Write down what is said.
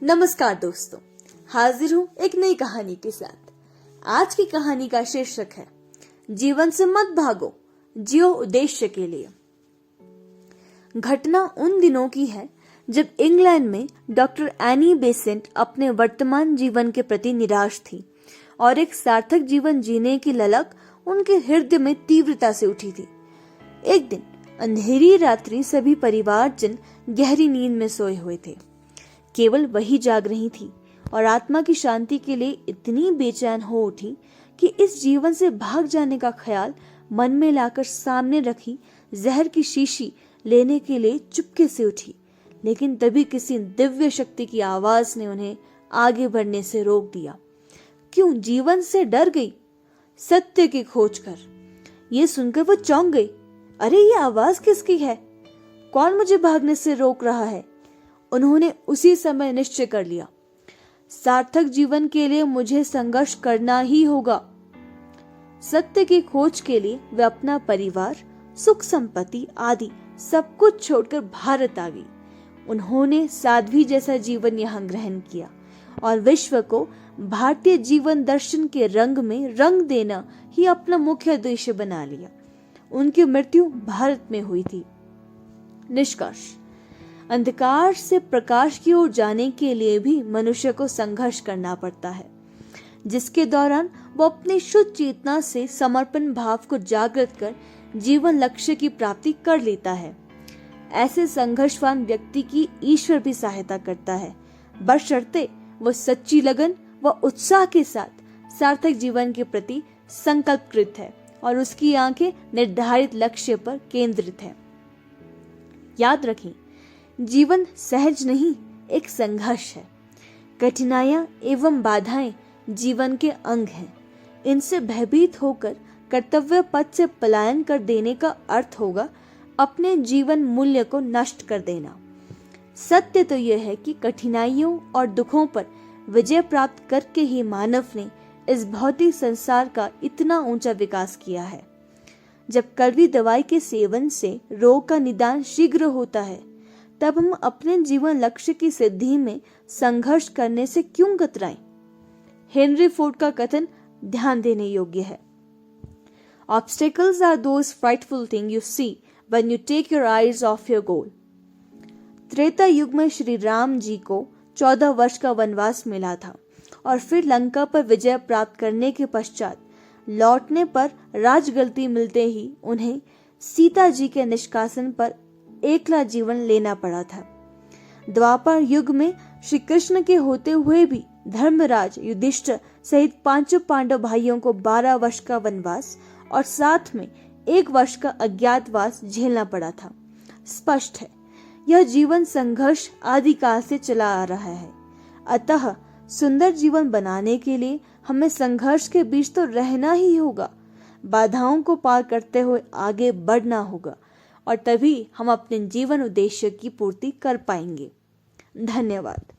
नमस्कार दोस्तों, हाजिर हूँ एक नई कहानी के साथ। आज की कहानी का शीर्षक है जीवन से मत भागो, जियो उद्देश्य के लिए। घटना उन दिनों की है जब इंग्लैंड में डॉक्टर एनी बेसेंट अपने वर्तमान जीवन के प्रति निराश थी और एक सार्थक जीवन जीने की ललक उनके हृदय में तीव्रता से उठी थी। एक दिन अंधेरी रात्रि सभी परिवारजन गहरी नींद में सोए हुए थे। केवल वही जाग रही थी और आत्मा की शांति के लिए इतनी बेचैन हो उठी कि इस जीवन से भाग जाने का ख्याल मन में लाकर सामने रखी जहर की शीशी लेने के लिए चुपके से उठी। लेकिन तभी किसी दिव्य शक्ति की आवाज ने उन्हें आगे बढ़ने से रोक दिया। क्यों जीवन से डर गई? सत्य की खोज कर। ये सुनकर वो चौंक गई। अरे ये आवाज किसकी है? कौन मुझे भागने से रोक रहा है? उन्होंने उसी समय निश्चय कर लिया, सार्थक जीवन के लिए मुझे संघर्ष करना ही होगा। सत्य की खोज के लिए वे अपना परिवार, सुख संपत्ति आदि सब कुछ छोड़कर भारत आ गई। उन्होंने साध्वी जैसा जीवन यहाँ ग्रहण किया और विश्व को भारतीय जीवन दर्शन के रंग में रंग देना ही अपना मुख्य उद्देश्य बना लिया। उनकी मृत्यु भारत में हुई थी। निष्कर्ष, अंधकार से प्रकाश की ओर जाने के लिए भी मनुष्य को संघर्ष करना पड़ता है, जिसके दौरान वो अपनी शुद्ध चेतना से समर्पण भाव को जागृत कर जीवन लक्ष्य की प्राप्ति कर लेता है। ऐसे संघर्षवान व्यक्ति की ईश्वर भी सहायता करता है, बशर्ते वो सच्ची लगन व उत्साह के साथ सार्थक जीवन के प्रति संकल्पकृत है और उसकी आंखें निर्धारित लक्ष्य पर केंद्रित है। याद रखें, जीवन सहज नहीं, एक संघर्ष है। कठिनाइयां एवं बाधाएं जीवन के अंग हैं। इनसे भयभीत होकर कर्तव्य पथ से पलायन कर देने का अर्थ होगा अपने जीवन मूल्य को नष्ट कर देना। सत्य तो यह है कि कठिनाइयों और दुखों पर विजय प्राप्त करके ही मानव ने इस भौतिक संसार का इतना ऊंचा विकास किया है। जब कड़वी दवाई के सेवन से रोग का निदान शीघ्र होता है, तब हम अपने जीवन लक्ष्य की सिद्धि में संघर्ष करने से क्यों कतराएं? हेनरी फोर्ड का कथन ध्यान देने योग्य है। Obstacles are those frightful things you see when you take your eyes off your goal. Treta युग में श्री राम जी को 14 वर्ष का वनवास मिला था और फिर लंका पर विजय प्राप्त करने के पश्चात लौटने पर राजगद्दी मिलते ही उन्हें सीता जी के निष्कासन पर एकला जीवन लेना पड़ा था। द्वापर युग में श्री कृष्ण के होते हुए भी धर्मराज युधिष्ठिर सहित 5 पांडव भाइयों को 12 वर्ष का वनवास और साथ में 1 वर्ष का अज्ञातवास झेलना पड़ा था। स्पष्ट है, यह जीवन संघर्ष आदिकाल से चला आ रहा है। अतः सुंदर जीवन बनाने के लिए हमें संघर्ष के बीच तो रहना ही होगा, बाधाओं को पार करते हुए आगे बढ़ना होगा और तभी हम अपने जीवन उद्देश्य की पूर्ति कर पाएंगे। धन्यवाद।